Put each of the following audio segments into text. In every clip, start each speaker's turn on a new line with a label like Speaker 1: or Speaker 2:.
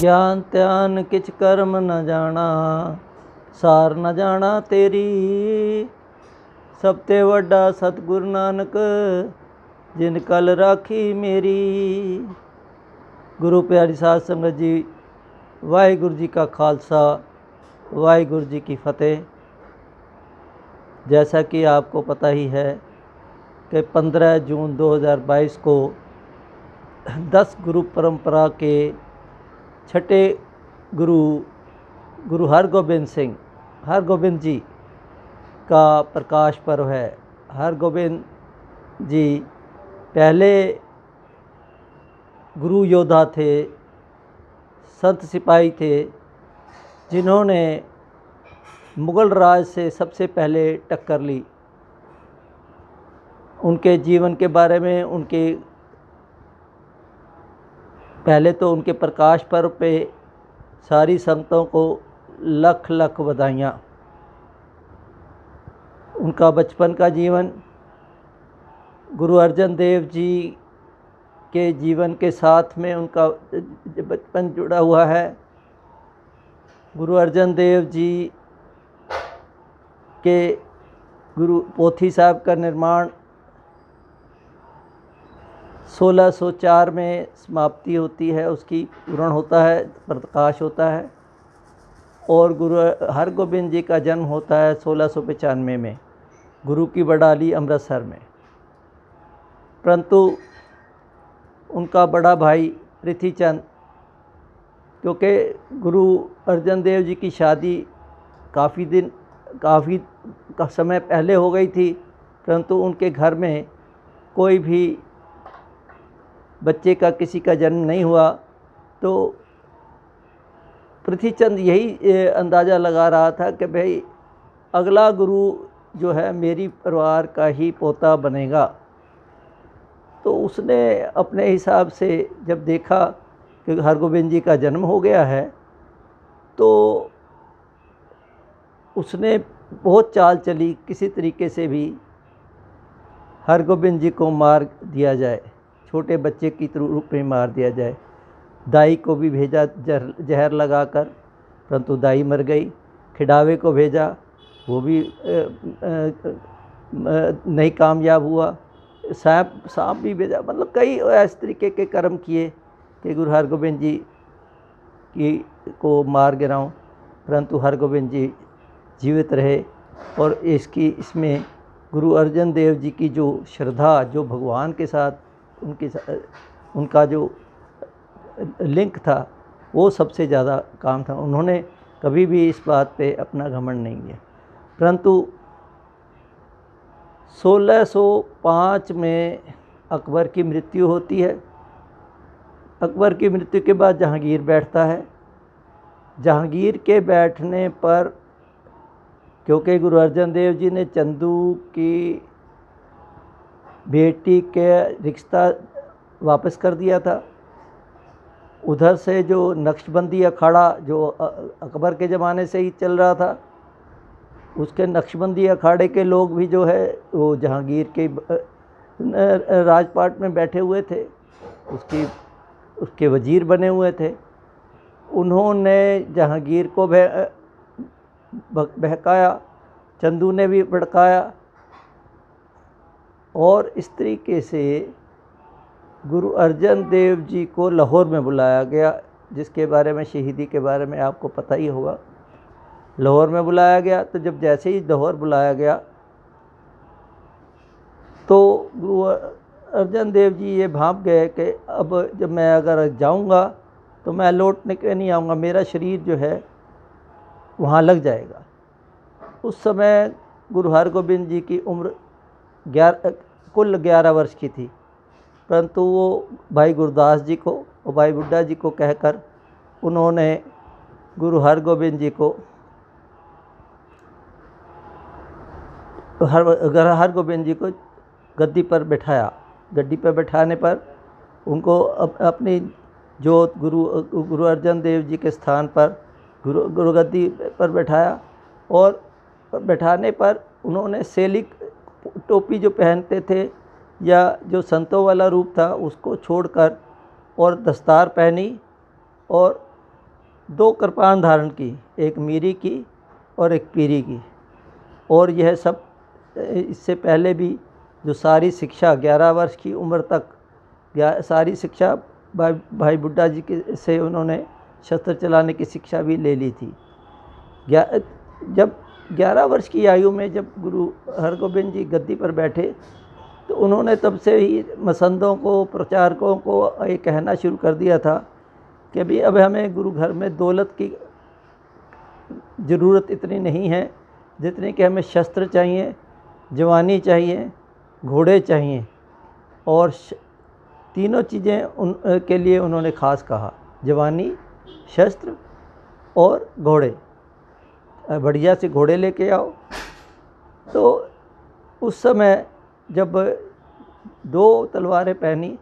Speaker 1: ज्ञान त्यान किच कर्म न जाना, सार न जाना तेरी। सब ते वड्डा सतगुरु नानक, जिन कल राखी मेरी। गुरु प्यारी साध संगत जी, वाहिगुरु जी का खालसा, वाहिगुरु जी की फतेह। जैसा कि आपको पता ही है कि 15 जून 2022 को 10 गुरु परंपरा के छठे गुरु हरगोबिंद जी का प्रकाश पर्व है। हरगोबिंद जी पहले गुरु योद्धा थे, संत सिपाही थे, जिन्होंने मुग़ल राज से सबसे पहले टक्कर ली। उनके जीवन के बारे में, पहले तो उनके प्रकाश पर्व पे सारी संगतों को लख लख बधाइयाँ। उनका बचपन का जीवन गुरु अर्जन देव जी के जीवन के साथ में उनका बचपन जुड़ा हुआ है। गुरु अर्जन देव जी के गुरु पोथी साहब का निर्माण 1604 में समाप्ति होती है, उसकी पूर्ण होता है, प्रकाश होता है। और गुरु हरगोबिंद जी का जन्म होता है 1695 में गुरु की बड़ाली अमृतसर में। परंतु उनका बड़ा भाई पृथ्वीचंद, क्योंकि गुरु अर्जन देव जी की शादी काफ़ी समय पहले हो गई थी, परंतु उनके घर में कोई भी बच्चे का किसी का जन्म नहीं हुआ। तो पृथ्वीचंद यही अंदाज़ा लगा रहा था कि भाई अगला गुरु जो है मेरी परिवार का ही पोता बनेगा। तो उसने अपने हिसाब से जब देखा कि हरगोबिंद जी का जन्म हो गया है, तो उसने बहुत चाल चली, किसी तरीके से भी हरगोबिंद जी को मार दिया जाए, छोटे बच्चे की रूप में मार दिया जाए। दाई को भी भेजा जहर लगाकर, परंतु दाई मर गई। खिडावे को भेजा, वो भी नहीं कामयाब हुआ। सांप भी भेजा, मतलब कई इस तरीके के कर्म किए कि गुरु हरगोबिंद जी को मार गिराऊं, परंतु हरगोबिंद जी जीवित रहे। और इसमें गुरु अर्जन देव जी की जो श्रद्धा, जो भगवान के साथ उनका जो लिंक था, वो सबसे ज़्यादा काम था। उन्होंने कभी भी इस बात पे अपना घमंड नहीं किया। परंतु 1605 में अकबर की मृत्यु होती है। अकबर की मृत्यु के बाद जहांगीर बैठता है। जहांगीर के बैठने पर, क्योंकि गुरु अर्जन देव जी ने चंदू की बेटी के रिश्ता वापस कर दिया था, उधर से जो नक्शबंदी अखाड़ा जो अकबर के ज़माने से ही चल रहा था, उसके नक्शबंदी अखाड़े के लोग भी जो है वो जहांगीर के राजपाट में बैठे हुए थे, उसके वजीर बने हुए थे। उन्होंने जहांगीर को बहकाया, चंदू ने भी भड़काया, और इस तरीके से गुरु अर्जन देव जी को लाहौर में बुलाया गया, जिसके बारे में, शहीदी के बारे में आपको पता ही होगा। लाहौर में बुलाया गया, तो जब जैसे ही लाहौर बुलाया गया, तो गुरु अर्जन देव जी ये भांप गए कि अब जब मैं अगर जाऊंगा तो मैं लौटने के नहीं आऊँगा, मेरा शरीर जो है वहाँ लग जाएगा। उस समय गुरु हरगोबिंद जी की उम्र कुल 11 वर्ष की थी, परंतु वो भाई गुरदास जी को और भाई बुड्ढा जी को कहकर उन्होंने गुरु हरगोबिंद जी को हरगोबिंद जी को गद्दी पर बैठाया। गद्दी पर बैठाने पर उनको अपनी जो गुरु अर्जन देव जी के स्थान पर गुरु गद्दी पर बैठाया। और बैठाने पर उन्होंने सेलिक टोपी जो पहनते थे या जो संतों वाला रूप था उसको छोड़कर और दस्तार पहनी और 2 कृपाण धारण की, एक मीरी की और एक पीरी की। और यह सब इससे पहले भी जो सारी शिक्षा 11 वर्ष की उम्र तक सारी शिक्षा भाई बुड्ढा जी के से उन्होंने शस्त्र चलाने की शिक्षा भी ले ली थी। जब 11 वर्ष की आयु में जब गुरु हरगोबिंद जी गद्दी पर बैठे तो उन्होंने तब से ही मसंदों को, प्रचारकों को ये कहना शुरू कर दिया था कि भाई अब हमें गुरु घर में दौलत की ज़रूरत इतनी नहीं है जितनी कि हमें शस्त्र चाहिए, जवानी चाहिए, घोड़े चाहिए। और तीनों चीज़ें के लिए उन्होंने ख़ास कहा, जवानी, शस्त्र और घोड़े। बढ़िया से घोड़े लेके आओ। तो उस समय जब 2 तलवारें पहनी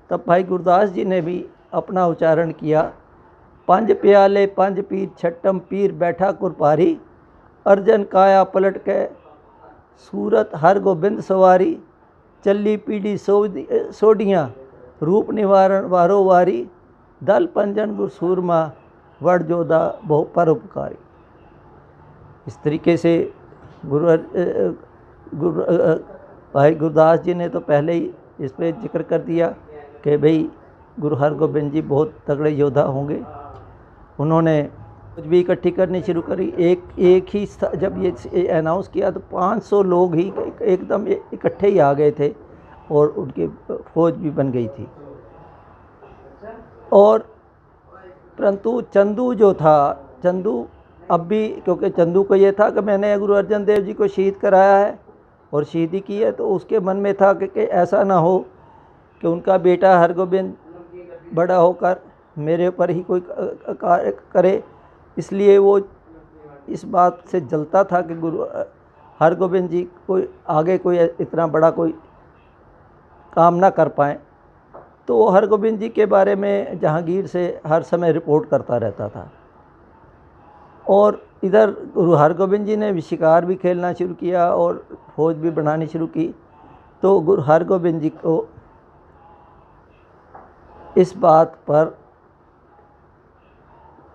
Speaker 1: तब भाई गुरदास जी ने भी अपना उच्चारण किया, 5 प्याले 5 पीर छट्टम पीर बैठा कुरपारी, अर्जन काया पलट के सूरत हर गोबिंद सवारी, चली पीढ़ी सोडियाँ रूप निवारण वारो वारी, दल पंजन गुर सूरमा वड़ जोधा बहु परोपकारी। इस तरीके से भाई गुरदास जी ने तो पहले ही इस पर जिक्र कर दिया कि भाई गुरु हरगोबिंद जी बहुत तगड़े योद्धा होंगे। उन्होंने कुछ भी इकट्ठी करनी शुरू करी। एक ही जब ये अनाउंस किया तो 500 लोग ही एकदम इकट्ठे ही आ गए थे और उनकी फौज भी बन गई थी। और परंतु चंदू जो था, चंदू अब भी, क्योंकि चंदू को ये था कि मैंने गुरु अर्जन देव जी को शहीद कराया है और शहीदी की है, तो उसके मन में था कि ऐसा ना हो कि उनका बेटा हरगोबिंद बड़ा होकर मेरे ऊपर ही कोई कार्य करे। इसलिए वो इस बात से जलता था कि गुरु हरगोबिंद जी कोई आगे कोई इतना बड़ा कोई काम ना कर पाएँ। तो वो हरगोबिंद जी के बारे में जहांगीर से हर समय रिपोर्ट करता रहता था। और इधर गुरु हरगोबिंद जी ने भी शिकार भी खेलना शुरू किया और फौज भी बढ़ानी शुरू की। तो गुरु हरगोबिंद जी को इस बात पर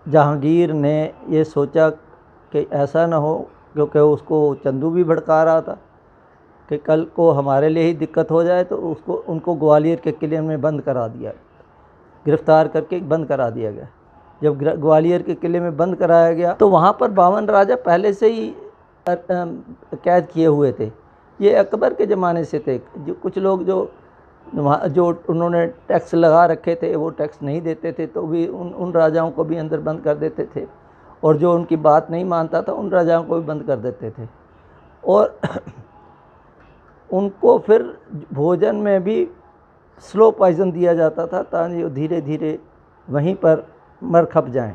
Speaker 1: जहांगीर ने ये सोचा कि ऐसा ना हो, क्योंकि उसको चंदू भी भड़का रहा था कि कल को हमारे लिए ही दिक्कत हो जाए, तो उनको ग्वालियर के किले में बंद करा दिया, गिरफ्तार करके बंद करा दिया गया। जब ग्वालियर के किले में बंद कराया गया तो वहाँ पर 52 राजा पहले से ही कैद किए हुए थे। ये अकबर के ज़माने से थे। जो कुछ लोग जो उन्होंने टैक्स लगा रखे थे वो टैक्स नहीं देते थे, तो भी उन राजाओं को भी अंदर बंद कर देते थे। और जो उनकी बात नहीं मानता था उन राजाओं को भी बंद कर देते थे। और उनको फिर भोजन में भी स्लो पॉइजन दिया जाता था ताकि वो धीरे धीरे वहीं पर मर खप जाएं।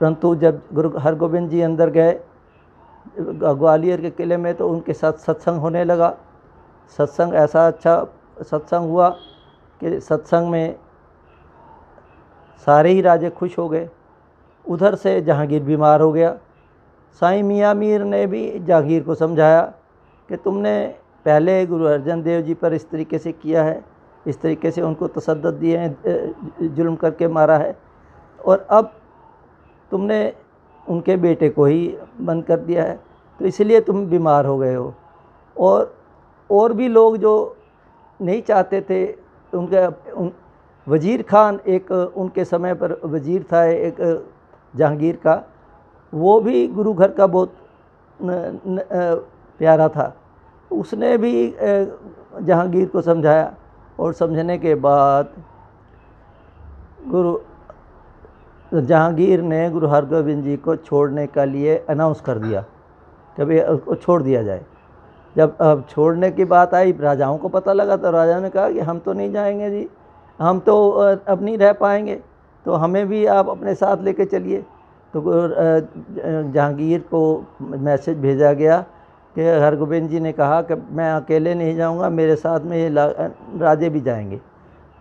Speaker 1: परंतु जब गुरु हरगोबिंद जी अंदर गए ग्वालियर के किले में तो उनके साथ सत्संग होने लगा। सत्संग ऐसा अच्छा सत्संग हुआ कि सत्संग में सारे ही राजे खुश हो गए। उधर से जहांगीर बीमार हो गया। साईं मियाँ मीर ने भी जहांगीर को समझाया कि तुमने पहले गुरु अर्जन देव जी पर इस तरीके से किया है, इस तरीके से उनको तसद्दुद दिए हैं, जुल्म करके मारा है, और अब तुमने उनके बेटे को ही बंद कर दिया है, तो इसलिए तुम बीमार हो गए हो। और भी लोग जो नहीं चाहते थे वज़ीर खान एक उनके समय पर वज़ीर था एक जहांगीर का, वो भी गुरु घर का बहुत प्यारा था। उसने भी जहांगीर को समझाया और समझने के बाद जहांगीर ने गुरु हरगोबिंद जी को छोड़ने के लिए अनाउंस कर दिया कि भाई उसको छोड़ दिया जाए। जब अब छोड़ने की बात आई, राजाओं को पता लगा, तो राजाओं ने कहा कि हम तो नहीं जाएंगे जी, हम तो अब नहीं रह पाएंगे, तो हमें भी आप अपने साथ लेके चलिए। तो जहांगीर को मैसेज भेजा गया कि हरगोबिंद जी ने कहा कि मैं अकेले नहीं जाऊंगा, मेरे साथ में ये राजे भी जाएंगे।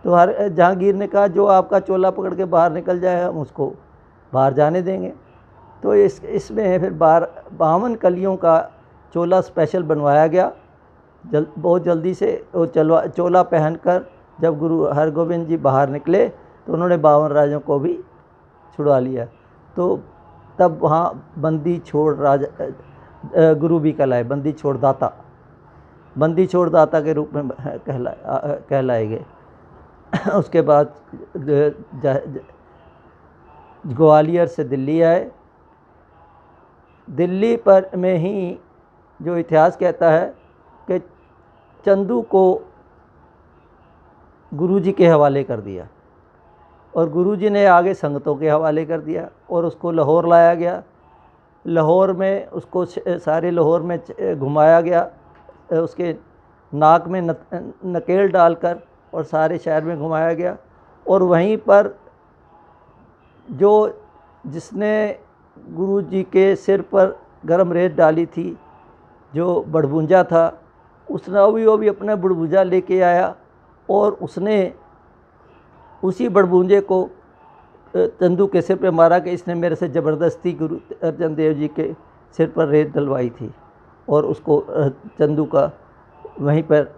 Speaker 1: तो जहांगीर ने कहा जो आपका चोला पकड़ के बाहर निकल जाए हम उसको बाहर जाने देंगे। तो इसमें फिर 52 कलियों का चोला स्पेशल बनवाया गया। बहुत जल्दी से वो चोला पहनकर जब गुरु हरगोबिंद जी बाहर निकले तो उन्होंने 52 राजों को भी छुड़वा लिया। तो तब वहाँ बंदी छोड़ राजा गुरु भी कहलाए, बंदी छोड़ दाता, बंदी छोड़ दाता के रूप में कहलाए गए। उसके बाद ग्वालियर से दिल्ली आए। दिल्ली पर में ही जो इतिहास कहता है कि चंदू को गुरुजी के हवाले कर दिया और गुरुजी ने आगे संगतों के हवाले कर दिया और उसको लाहौर लाया गया। लाहौर में उसको सारे लाहौर में घुमाया गया, उसके नाक में नकेल डालकर और सारे शहर में घुमाया गया। और वहीं पर जो जिसने गुरुजी के सिर पर गरम रेत डाली थी, जो बड़बूंजा था, उसने वो भी अपना बड़बूंजा लेके आया और उसने उसी बड़बूंजे को चंदू के सिर पे मारा कि इसने मेरे से ज़बरदस्ती गुरु अर्जन देव जी के सिर पर रेत डलवाई थी, और उसको चंदू का वहीं पर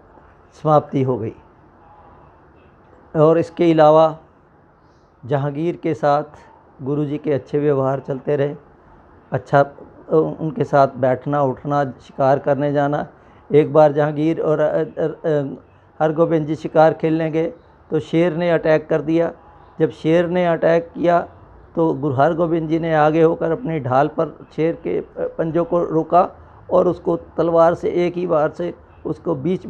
Speaker 1: समाप्ति हो गई। और इसके अलावा जहांगीर के साथ गुरुजी के अच्छे व्यवहार चलते रहे, अच्छा उनके साथ बैठना उठना, शिकार करने जाना। एक बार जहांगीर और हरगोबिंद जी शिकार खेलने गए तो शेर ने अटैक कर दिया। जब शेर ने अटैक किया तो गुरु हरगोबिंद जी ने आगे होकर अपनी ढाल पर शेर के पंजों को रोका और उसको तलवार से एक ही बार से उसको बीच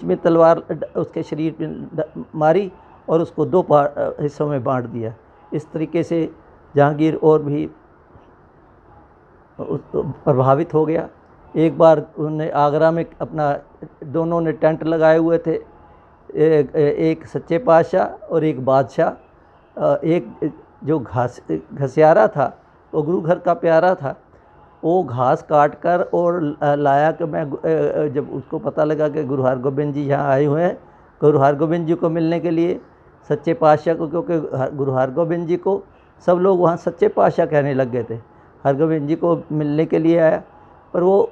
Speaker 1: में तलवार उसके शरीर में मारी और उसको दो हिस्सों में बांट दिया। इस तरीके से जहांगीर और भी प्रभावित हो गया। एक बार उन्होंने आगरा में अपना, दोनों ने टेंट लगाए हुए थे, एक सच्चे पातशाह और एक बादशाह। एक जो घसियारा था वो गुरु घर का प्यारा था, वो घास काट कर और लाया कि मैं, जब उसको पता लगा कि गुरु हरगोबिंद जी यहाँ आए हुए हैं, गुरु हरगोबिंद जी को मिलने के लिए, सच्चे पातशाह को, क्योंकि गुरु हरगोबिंद जी को सब लोग वहाँ सच्चे पातशाह कहने लग गए थे, हरगोबिंद जी को मिलने के लिए आया। पर वो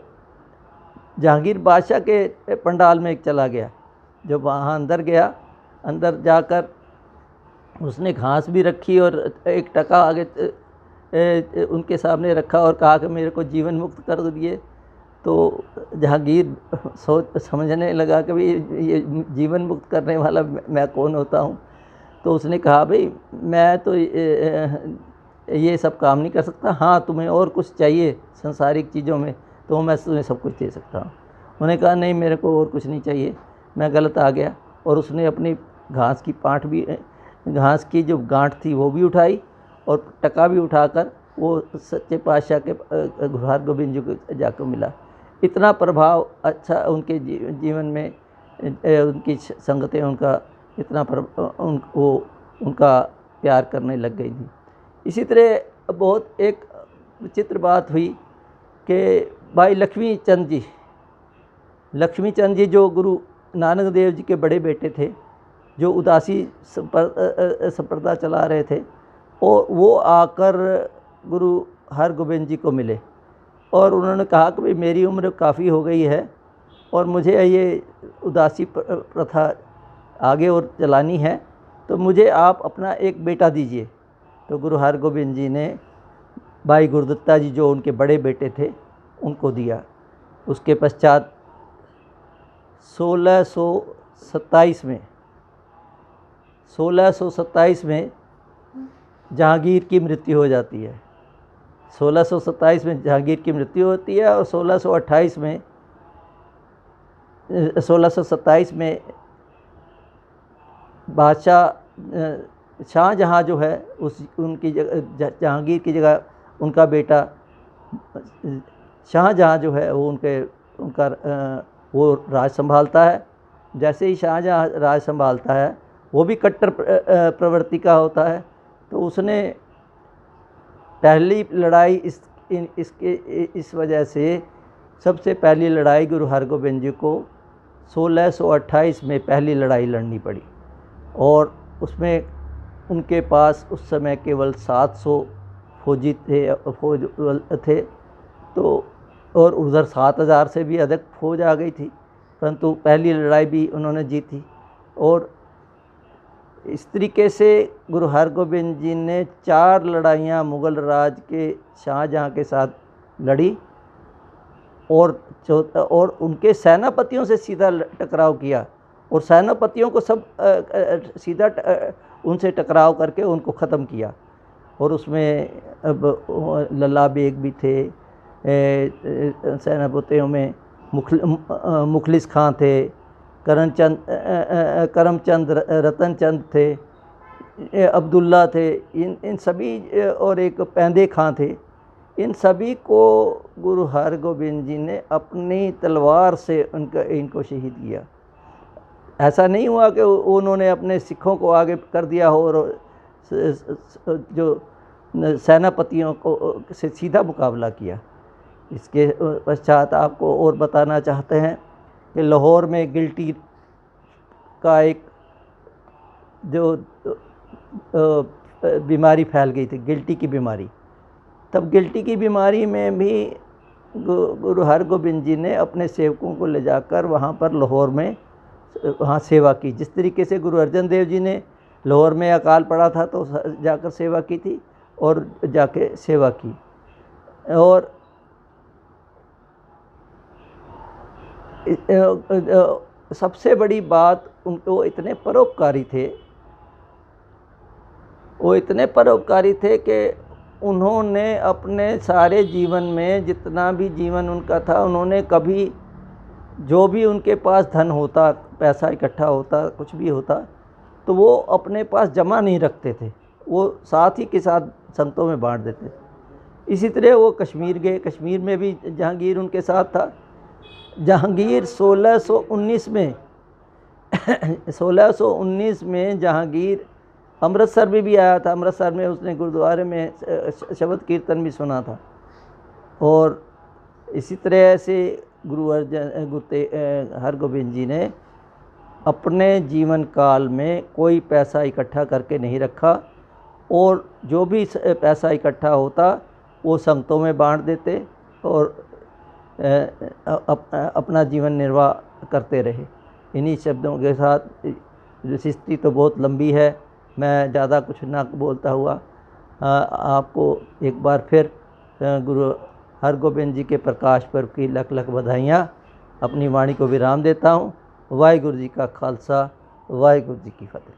Speaker 1: जहांगीर बादशाह के पंडाल में चला गया। जब वहाँ अंदर गया, अंदर जाकर उसने घास भी रखी और एक टका आगे उनके सामने रखा और कहा कि मेरे को जीवन मुक्त कर दिए। तो जहांगीर समझने लगा कि भाई ये जीवन मुक्त करने वाला मैं कौन होता हूँ। तो उसने कहा भाई मैं तो ये सब काम नहीं कर सकता, हाँ तुम्हें और कुछ चाहिए संसारिक चीज़ों में तो मैं तुम्हें सब कुछ दे सकता हूँ। उन्होंने कहा नहीं मेरे को और कुछ नहीं चाहिए, मैं गलत आ गया। और उसने अपनी घास की पाँट भी, घास की जो गांठ थी वो भी उठाई और टका भी उठाकर वो सच्चे पातशाह के गुरु हरगोबिंद जी को जाकर मिला। इतना प्रभाव अच्छा उनके जीवन में, उनकी संगतें उनका इतना उनका प्यार करने लग गई थी। इसी तरह बहुत एक विचित्र बात हुई कि भाई लक्ष्मी चंद जी जो गुरु नानक देव जी के बड़े बेटे थे, जो उदासी संप्रदाय चला रहे थे, और वो आकर गुरु हरगोबिंद जी को मिले और उन्होंने कहा कि भाई मेरी उम्र काफ़ी हो गई है और मुझे ये उदासी प्रथा आगे और चलानी है, तो मुझे आप अपना एक बेटा दीजिए। तो गुरु हरगोबिंद जी ने भाई गुरुदत्ता जी जो उनके बड़े बेटे थे उनको दिया। उसके पश्चात 1627 में जहांगीर की मृत्यु हो जाती है। 1627 में जहांगीर की मृत्यु होती है और 1627 में बादशाह शाहजहाँ जो है उनकी जगह, जहांगीर की जगह उनका बेटा शाहजहाँ जो है वो उनका वो राज संभालता है। जैसे ही शाहजहाँ राज संभालता है वो भी कट्टर प्रवृत्ति का होता है, तो उसने पहली लड़ाई इस वजह से सबसे पहली लड़ाई गुरु हरगोबिंद जी को 1628 में पहली लड़ाई लड़नी पड़ी और उसमें उनके पास उस समय केवल 700 फौज थे, तो और उधर 7000 से भी अधिक फौज आ गई थी, परंतु पहली लड़ाई भी उन्होंने जीती। और इस तरीके से गुरु हरगोबिंद जी ने 4 लड़ाइयाँ मुग़ल राज के शाहजहाँ के साथ लड़ी और उनके सेनापतियों से सीधा टकराव किया और सेनापतियों को सब सीधा उनसे टकराव करके उनको ख़त्म किया। और उसमें अब लल्ला बेग भी थे, सेनापतियों में मुखलिस खां थे, करमचंद रतन चंद थे, अब्दुल्ला थे, इन सभी, और एक पैंदे खां थे। इन सभी को गुरु हरगोबिंद जी ने अपनी तलवार से इनको शहीद किया। ऐसा नहीं हुआ कि उन्होंने अपने सिखों को आगे कर दिया हो और जो सेनापतियों को से सीधा मुकाबला किया। इसके पश्चात आपको और बताना चाहते हैं कि लाहौर में गिल्टी का एक जो बीमारी फैल गई थी, गिल्टी की बीमारी। तब गिल्टी की बीमारी में भी गुरु हरगोबिंद जी ने अपने सेवकों को ले जाकर वहाँ पर लाहौर में वहाँ सेवा की। जिस तरीके से गुरु अर्जन देव जी ने लाहौर में अकाल पड़ा था तो जाकर सेवा की थी और जाके सेवा की। और सबसे बड़ी बात, उनको इतने परोपकारी थे, वो इतने परोपकारी थे कि उन्होंने अपने सारे जीवन में, जितना भी जीवन उनका था, उन्होंने कभी जो भी उनके पास धन होता, पैसा इकट्ठा होता, कुछ भी होता, तो वो अपने पास जमा नहीं रखते थे, वो साथ ही के साथ संतों में बांट देते थे। इसी तरह वो कश्मीर गए। कश्मीर में भी जहांगीर उनके साथ था। जहांगीर 1619 में जहांगीर अमृतसर में भी आया था। अमृतसर में उसने गुरुद्वारे में शब्द कीर्तन भी सुना था। और इसी तरह से गुरु हरगोबिंद जी ने अपने जीवन काल में कोई पैसा इकट्ठा करके नहीं रखा और जो भी पैसा इकट्ठा होता वो संतों में बांट देते और अपना जीवन निर्वाह करते रहे। इन्हीं शब्दों के साथ, हिस्ट्री तो बहुत लंबी है, मैं ज़्यादा कुछ ना बोलता हुआ आपको एक बार फिर गुरु हरगोबिंद जी के प्रकाश पर्व की लख लख बधाइयाँ। अपनी वाणी को विराम देता हूँ। वाहिगुरु जी का खालसा, वाहिगुरु जी की फतेह।